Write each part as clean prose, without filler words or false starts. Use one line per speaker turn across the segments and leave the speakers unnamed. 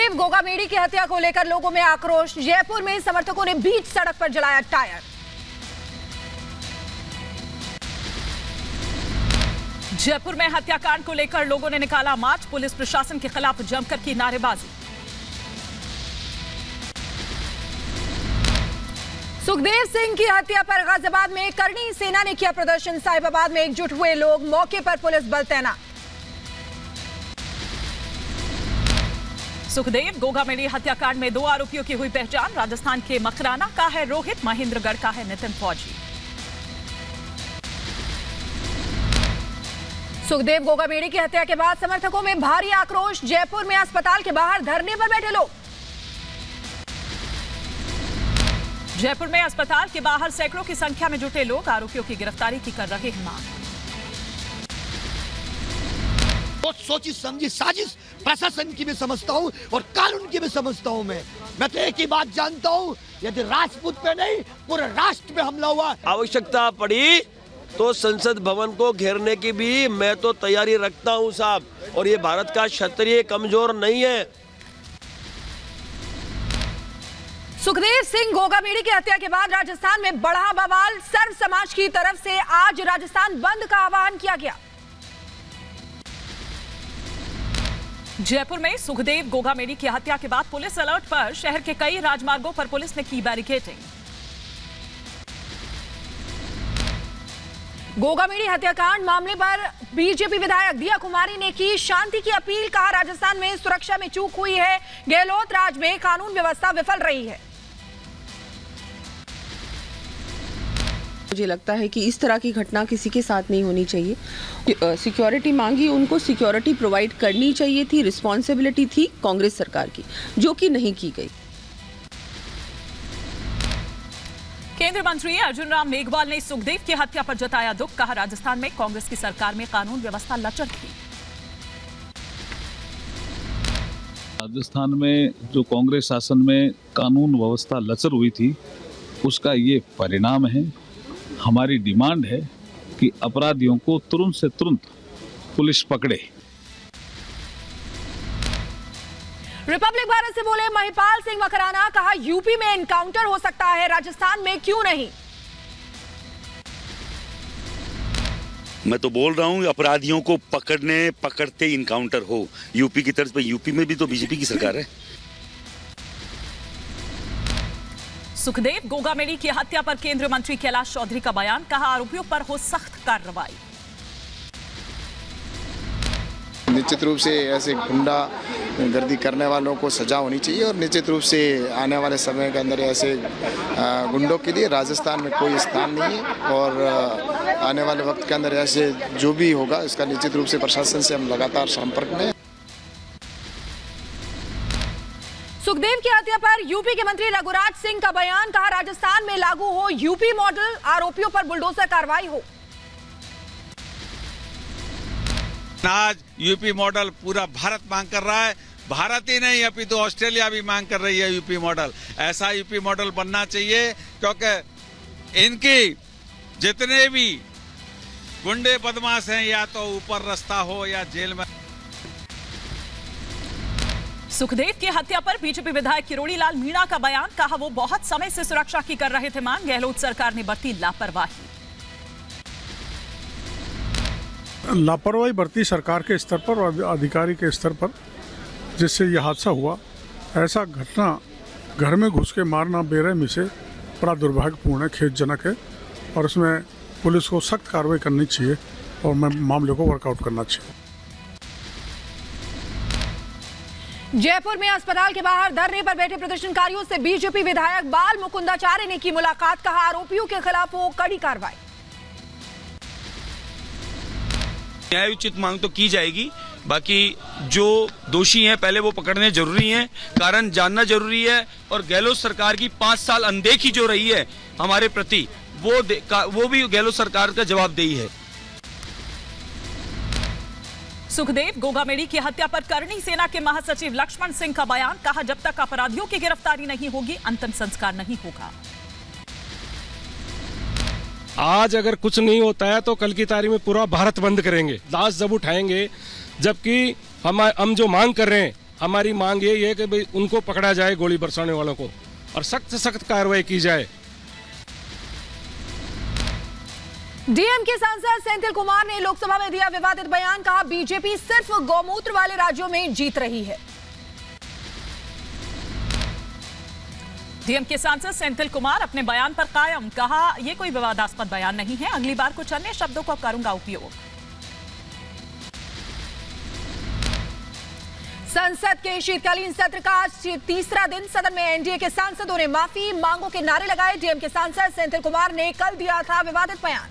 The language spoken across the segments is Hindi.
सुखदेव गोगामेडी की हत्या को लेकर लोगों में आक्रोश। जयपुर में समर्थकों ने बीच सड़क पर जलाया टायर।
जयपुर में हत्याकांड को लेकर लोगों ने निकाला मार्च। पुलिस प्रशासन के खिलाफ जमकर की नारेबाजी।
सुखदेव सिंह की हत्या पर गाजियाबाद में करनी सेना ने किया प्रदर्शन। साहिबाबाद में एकजुट हुए लोग, मौके पर पुलिस बल तैनात।
सुखदेव गोगामेडी हत्याकांड में 2 आरोपियों की हुई पहचान। राजस्थान के मकराना का है रोहित, महेंद्रगढ़ का है नितिन फौजी।
सुखदेव गोगामेडी की हत्या के बाद समर्थकों में भारी आक्रोश। जयपुर में अस्पताल के बाहर धरने पर बैठे लोग।
जयपुर में अस्पताल के बाहर सैकड़ों की संख्या में जुटे लोग आरोपियों की गिरफ्तारी की कर रहे हैं मांग।
बहुत सोची समझी साजिश प्रशासन की भी समझता हूँ और कानून की भी समझता हूँ। मैं तो एक ही बात जानता हूँ, यदि राजपूत पे नहीं पूरे राष्ट्र पे हमला हुआ,
आवश्यकता पड़ी तो संसद भवन को घेरने की भी मैं तो तैयारी रखता हूँ साहब। और ये भारत का क्षत्रिय कमजोर नहीं है।
सुखदेव सिंह गोगामेडी की हत्या के बाद राजस्थान में बढ़ा बवाल। सर्व समाज की तरफ से आज राजस्थान बंद का आह्वान किया गया।
जयपुर में सुखदेव गोगामेडी की हत्या के बाद पुलिस अलर्ट पर। शहर के कई राजमार्गों पर पुलिस ने की बैरिकेडिंग।
गोगामेडी हत्याकांड मामले पर बीजेपी विधायक दिया कुमारी ने की शांति की अपील। कहा राजस्थान में सुरक्षा में चूक हुई है, गहलोत राज में कानून व्यवस्था विफल रही है।
मुझे लगता है कि इस तरह की घटना किसी के साथ नहीं होनी चाहिए। सिक्योरिटी मांगी, उनको सिक्योरिटी प्रोवाइड करनी चाहिए थी। रिस्पॉन्सिबिलिटी थी कांग्रेस सरकार की, जो कि नहीं की गई।
केंद्रीय मंत्री अर्जुन राम मेघवाल ने सुखदेव की हत्या पर जताया दुख। कहा राजस्थान में कांग्रेस की सरकार में कानून व्यवस्था लचर थी।
राजस्थान में जो कांग्रेस शासन में कानून व्यवस्था लचर हुई थी, उसका ये परिणाम है। हमारी डिमांड है कि अपराधियों को तुरंत से तुरंत पुलिस पकड़े।
रिपब्लिक भारत से बोले महिपाल सिंह मकराना। कहा यूपी में एनकाउंटर हो सकता है, राजस्थान में क्यों नहीं।
मैं तो बोल रहा हूँ अपराधियों को पकड़ते इनकाउंटर हो। यूपी की तर्ज पर, यूपी में भी तो बीजेपी की सरकार है।
सुखदेव गोगामेडी की हत्या पर केंद्रीय मंत्री कैलाश चौधरी का बयान। कहा आरोपियों पर हो सख्त कार्रवाई।
निश्चित रूप से ऐसे गुंडा गर्दी करने वालों को सजा होनी चाहिए और निश्चित रूप से आने वाले समय के अंदर ऐसे गुंडों के लिए राजस्थान में कोई स्थान नहीं है। और आने वाले वक्त के अंदर ऐसे जो भी होगा, इसका निश्चित रूप से प्रशासन से हम लगातार संपर्क में।
सुखदेव की हत्या पर यूपी के मंत्री रघुराज सिंह का बयान। कहा राजस्थान में लागू हो यूपी मॉडल, आरोपियों पर बुलडोजर कार्रवाई हो।
आज यूपी मॉडल पूरा भारत मांग कर रहा है। भारत ही नहीं, अभी तो ऑस्ट्रेलिया भी मांग कर रही है यूपी मॉडल। ऐसा यूपी मॉडल बनना चाहिए, क्योंकि इनकी जितने भी गुंडे बदमाश हैं, या तो ऊपर रास्ता हो या जेल में।
सुखदेव की हत्या पर बीजेपी विधायक किरोड़ी लाल मीणा का बयान। कहा वो बहुत समय से सुरक्षा की कर रहे थे मांग। गहलोत सरकार ने बरती लापरवाही।
लापरवाही बरती सरकार के स्तर पर और अधिकारी के स्तर पर, जिससे यह हादसा हुआ। ऐसा घटना घर में घुस के मारना बेरहमी से बड़ा दुर्भाग्यपूर्ण है, खेदजनक है और उसमें पुलिस को सख्त कार्रवाई करनी चाहिए और मामले को वर्कआउट करना चाहिए।
जयपुर में अस्पताल के बाहर धरने पर बैठे प्रदर्शनकारियों से बीजेपी विधायक बाल मुकुंदाचार्य ने की मुलाकात। कहा आरोपियों के खिलाफ हो कड़ी कार्रवाई।
न्यायोचित मांग तो की जाएगी, बाकी जो दोषी हैं पहले वो पकड़ने जरूरी हैं, कारण जानना जरूरी है। और गहलोत सरकार की 5 साल अनदेखी जो रही है हमारे प्रति, वो भी गहलोत सरकार का जवाबदेही है।
सुखदेव गोगामेडी की हत्या पर करनी सेना के महासचिव लक्ष्मण सिंह का बयान। कहा जब तक अपराधियों की गिरफ्तारी नहीं होगी अंतिम संस्कार नहीं होगा।
आज अगर कुछ नहीं होता है तो कल की तारीख में पूरा भारत बंद करेंगे, लाश जब उठाएंगे। जबकि हम जो मांग कर रहे हैं हमारी मांग यही है कि भाई उनको पकड़ा जाए, गोली बरसाने वालों को, और सख्त से सख्त कार्रवाई की जाए।
डीएमके सांसद सेंथिल कुमार ने लोकसभा में दिया विवादित बयान, कहा बीजेपी सिर्फ गौमूत्र वाले राज्यों में जीत रही है।
डीएमके सांसद सेंथिल कुमार अपने बयान पर कायम, कहा यह कोई विवादास्पद बयान नहीं है, अगली बार कुछ अन्य शब्दों का करूंगा उपयोग।
संसद के शीतकालीन सत्र का आज तीसरा दिन, सदन में एनडीए के सांसदों ने माफी मांगों के नारे लगाए। डीएमके सांसद सेंथिल कुमार ने कल दिया था विवादित बयान।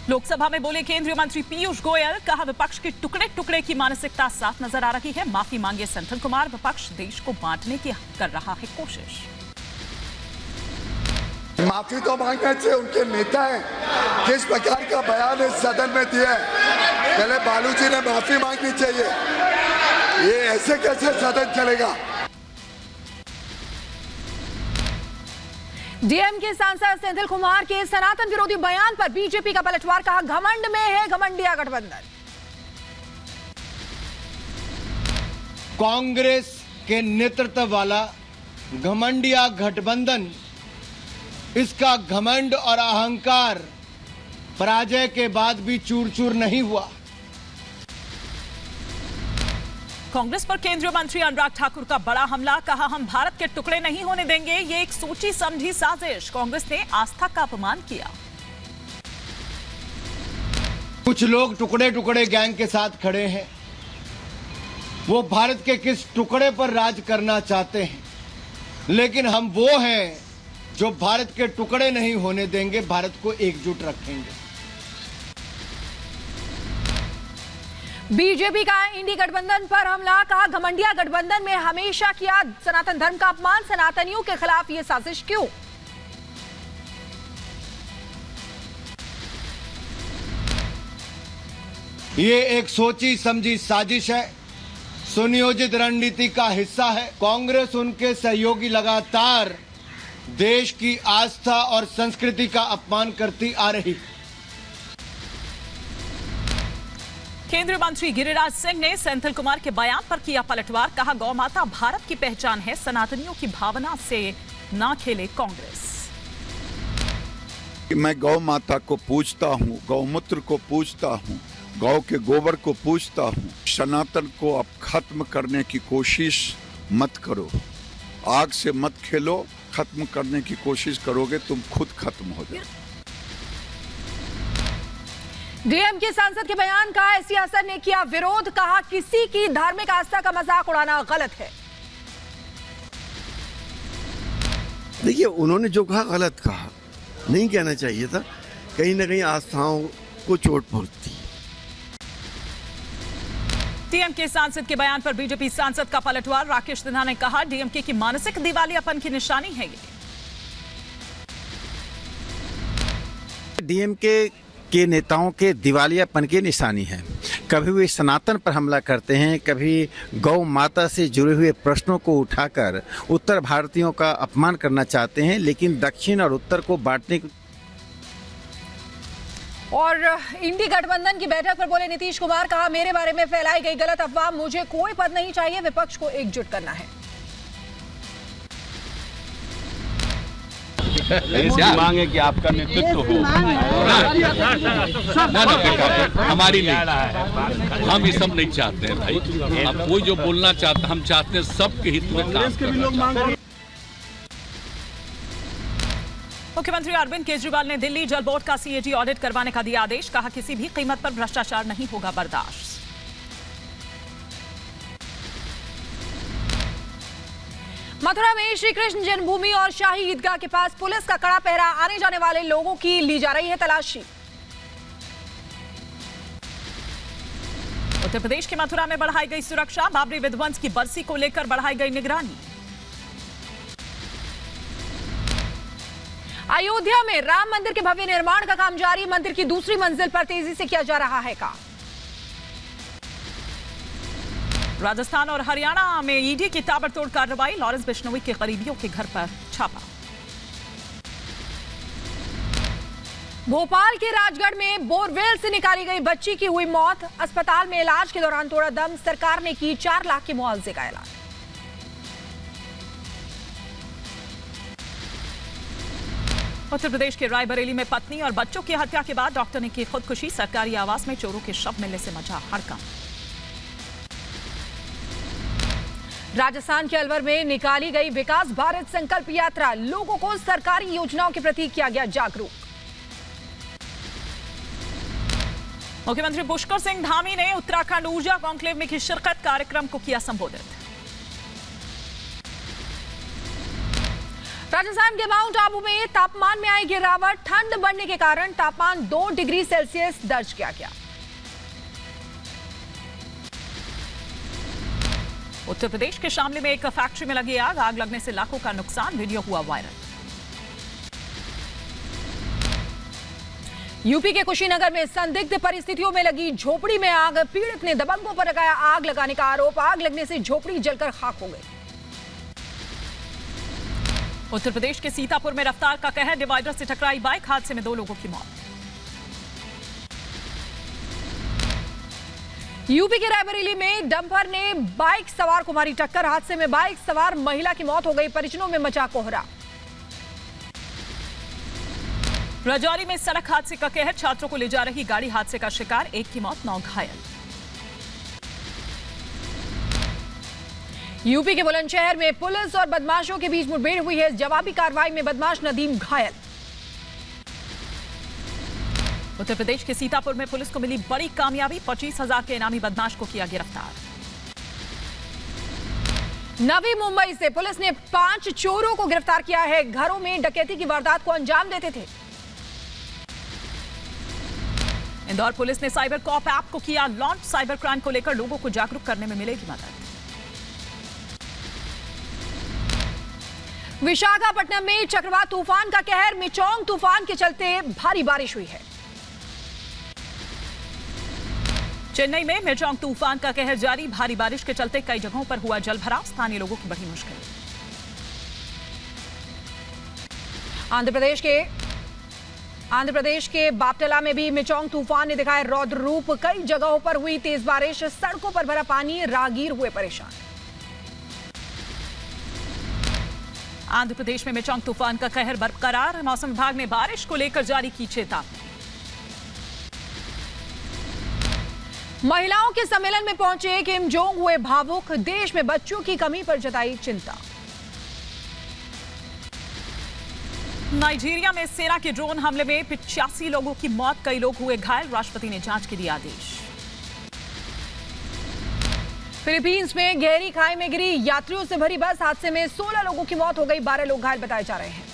लोकसभा में बोले केंद्रीय मंत्री पीयूष गोयल, कहा विपक्ष की टुकड़े टुकड़े की मानसिकता साफ नजर आ रही है, माफी मांगे सेंथिल कुमार, विपक्ष देश को बांटने की कर रहा है कोशिश।
माफी तो मांगने से उनके नेता हैं, किस प्रकार का बयान इस सदन में दिया है, पहले बालू जी ने माफी मांगनी चाहिए। ये ऐसे कैसे सदन चलेगा?
डीएमके सांसद सेंथिल कुमार के सनातन विरोधी बयान पर बीजेपी का पलटवार, कहा घमंड में है घमंडिया गठबंधन।
कांग्रेस के नेतृत्व वाला घमंडिया गठबंधन, इसका घमंड और अहंकार पराजय के बाद भी चूर चूर नहीं हुआ।
कांग्रेस पर केंद्रीय मंत्री अनुराग ठाकुर का बड़ा हमला, कहा हम भारत के टुकड़े नहीं होने देंगे, ये एक सोची समझी साजिश, कांग्रेस ने आस्था का अपमान किया।
कुछ लोग टुकड़े टुकड़े गैंग के साथ खड़े हैं, वो भारत के किस टुकड़े पर राज करना चाहते हैं, लेकिन हम वो हैं जो भारत के टुकड़े नहीं होने देंगे, भारत को एकजुट रखेंगे।
बीजेपी का इंडी गठबंधन पर हमला, कहा घमंडिया गठबंधन में हमेशा किया सनातन धर्म का अपमान, सनातनियों के खिलाफ ये साजिश क्यों?
ये एक सोची समझी साजिश है, सुनियोजित रणनीति का हिस्सा है। कांग्रेस उनके सहयोगी लगातार देश की आस्था और संस्कृति का अपमान करती आ रही।
केंद्रीय मंत्री गिरिराज सिंह ने सेंथिल कुमार के बयान पर किया पलटवार, कहा गौ माता भारत की पहचान है, सनातनियों की भावना से ना खेले कांग्रेस।
मैं गौ माता को पूजता हूँ, गौमूत्र को पूजता हूँ, गौ के गोबर को पूजता हूँ। सनातन को अब खत्म करने की कोशिश मत करो, आग से मत खेलो, खत्म करने की कोशिश करोगे तुम खुद खत्म हो जाओ।
डीएमके सांसद के बयान का एससी असर ने किया विरोध, कहा किसी की धार्मिक आस्था का मजाक उड़ाना गलत है।
देखिए उन्होंने जो कहा गलत कहा, नहीं कहना चाहिए था, कहीं ना कहीं आस्थाओं को चोट पहुंचती है।
डीएमके सांसद के बयान पर बीजेपी सांसद का पलटवार, राकेश सिन्हा ने कहा डीएमके की मानसिक दिवालियापन की निशानी है ये।
डीएमके के नेताओं के दिवालियापन की निशानी है। कभी वे सनातन पर हमला करते हैं, कभी गौ माता से जुड़े हुए प्रश्नों को उठाकर उत्तर भारतीयों का अपमान करना चाहते हैं, लेकिन दक्षिण और उत्तर को बांटने
और इंडी गठबंधन की बैठक पर बोले नीतीश कुमार, कहा मेरे बारे में फैलाई गई गलत अफवाह, मुझे कोई पद नहीं चाहिए, विपक्ष को एकजुट करना है।
मांग है कि आपका नेतृत्व हो, हमारी नहीं, हम ये सब नहीं चाहते हैं भाई। अब कोई जो बोलना चाहता, हम चाहते हैं सबके हित में काम करना।
मुख्यमंत्री अरविंद केजरीवाल ने दिल्ली जल बोर्ड का सीएजी ऑडिट करवाने का दिया आदेश, कहा किसी भी कीमत पर भ्रष्टाचार नहीं होगा बर्दाश्त।
मथुरा में श्री कृष्ण जन्मभूमि और शाही ईदगाह के पास पुलिस का कड़ा पहरा, आने जाने वाले लोगों की ली जा रही है तलाशी।
उत्तर प्रदेश के मथुरा में बढ़ाई गई सुरक्षा, बाबरी विध्वंस की बरसी को लेकर बढ़ाई गई निगरानी।
अयोध्या में राम मंदिर के भव्य निर्माण का काम जारी, मंदिर की दूसरी मंजिल पर तेजी से किया जा रहा है काम।
राजस्थान और हरियाणा में ईडी की ताबड़तोड़ कार्रवाई, लॉरेंस बिश्नोई के करीबियों के घर पर छापा।
भोपाल के राजगढ़ में बोरवेल से निकाली गई बच्ची की हुई मौत। अस्पताल में इलाज के दौरान तोड़ा दम। सरकार ने की 4 लाख के मुआवजे का ऐलान।
उत्तर प्रदेश के रायबरेली में पत्नी और बच्चों की हत्या के बाद डॉक्टर ने की खुदकुशी। सरकारी आवास में चोरों के शव मिलने से मचा हड़कंप।
राजस्थान के अलवर में निकाली गई विकास भारत संकल्प यात्रा। लोगों को सरकारी योजनाओं के प्रति किया गया जागरूक।
मुख्यमंत्री पुष्कर सिंह धामी ने उत्तराखंड ऊर्जा कॉन्क्लेव में की शिरकत। कार्यक्रम को किया संबोधित।
राजस्थान के माउंट आबू में तापमान में आई गिरावट। ठंड बढ़ने के कारण तापमान 2 डिग्री सेल्सियस दर्ज किया गया।
उत्तर प्रदेश के शामली में एक फैक्ट्री में लगी आग। आग लगने से लाखों का नुकसान। वीडियो हुआ वायरल।
यूपी के कुशीनगर में संदिग्ध परिस्थितियों में लगी झोपड़ी में आग। पीड़ित ने दबंगों पर लगाया आग लगाने का आरोप। आग लगने से झोपड़ी जलकर खाक हो गई।
उत्तर प्रदेश के सीतापुर में रफ्तार का कहर। डिवाइडर से टकराई बाइक। हादसे में 2 लोगों की मौत।
यूपी के रायबरेली में डंपर ने बाइक सवार को मारी टक्कर। हादसे में बाइक सवार महिला की मौत हो गई। परिजनों में मचा कोहरा।
राजौरी में सड़क हादसे का कहर। छात्रों को ले जा रही गाड़ी हादसे का शिकार। 1 की मौत, 9 घायल।
यूपी के बुलंदशहर में पुलिस और बदमाशों के बीच मुठभेड़ हुई है। जवाबी कार्रवाई में बदमाश नदीम घायल।
उत्तर प्रदेश के सीतापुर में पुलिस को मिली बड़ी कामयाबी। 25,000 के इनामी बदमाश को किया गिरफ्तार।
नवी मुंबई से पुलिस ने 5 चोरों को गिरफ्तार किया है। घरों में डकैती की वारदात को अंजाम देते थे। इंदौर पुलिस ने साइबर कॉप ऐप को किया लॉन्च। साइबर क्राइम को लेकर लोगों को जागरूक करने में मिलेगी मदद। विशाखापट्टनम में चक्रवात तूफान का कहर। मिचोंग तूफान के चलते भारी बारिश हुई है।
चेन्नई में मिचोंग तूफान का कहर जारी। भारी बारिश के चलते कई जगहों पर हुआ जलभराव। स्थानीय लोगों की बड़ी मुश्किल। आंध्र प्रदेश के बापटला में भी मिचोंग तूफान ने दिखाया रौद्र रूप। कई जगहों पर हुई तेज बारिश। सड़कों पर भरा पानी। राहगीर हुए परेशान। आंध्र प्रदेश में मिचोंग तूफान का कहर बरकरार। मौसम विभाग ने बारिश को लेकर जारी की चेतावनी।
महिलाओं के सम्मेलन में पहुंचे किम जोंग हुए भावुक। देश में बच्चों की कमी पर जताई चिंता।
नाइजीरिया में सेना के ड्रोन हमले में 85 लोगों की मौत। कई लोग हुए घायल। राष्ट्रपति ने जांच के दिए आदेश।
फिलीपींस में गहरी खाई में गिरी यात्रियों से भरी बस। हादसे में 16 लोगों की मौत हो गई। 12 लोग घायल बताए जा रहे हैं।